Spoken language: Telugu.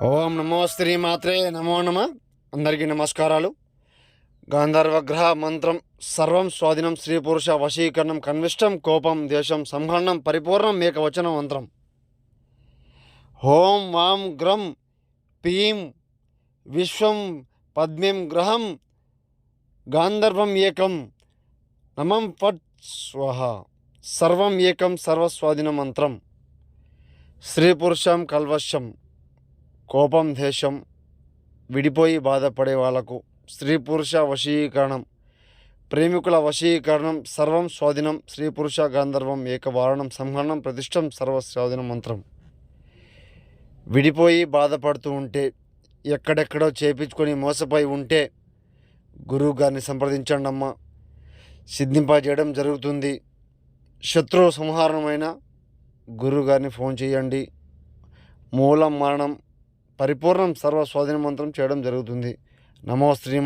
ఓం నమో శ్రీమాత్రే నమో నమ. అందరికీ నమస్కారాలు. గాంధర్వగ్రహ మంత్రం సర్వం స్వాధీనం స్త్రీ పురుష వశీకరణం కన్విష్టం కోపం దేశం సంహరణం పరిపూర్ణం ఏకవచనం మంత్రం. ఓం వాం గ్రం పీం విశ్వం పద్మిం గ్రహం గాంధర్వం ఏకం నమం ఫట్ స్వహ. సర్వం ఏకం సర్వస్వాధీన మంత్రం. స్త్రీ పురుషం కల్వశం కోపం దేశం విడిపోయి బాధపడే వాళ్లకు స్త్రీ పురుష వశీకరణం ప్రేమికుల వశీకరణం సర్వం స్వాధీనం స్త్రీ పురుష గాంధర్వం ఏకవారణం సంహరణం ప్రతిష్టం సర్వస్వాధీనం మంత్రం. విడిపోయి బాధపడుతూ ఉంటే ఎక్కడెక్కడో చేపించుకొని మోసపోయి ఉంటే గురువు గారిని సంప్రదించండి అమ్మ, సిద్ధింపజేయడం జరుగుతుంది. శత్రు సంహారణమైన గురువు గారిని ఫోన్ చేయండి. మూలం మరణం పరిపూర్ణం సర్వ స్వాధీన మంత్రం చేయడం జరుగుతుంది. నమో శ్రీ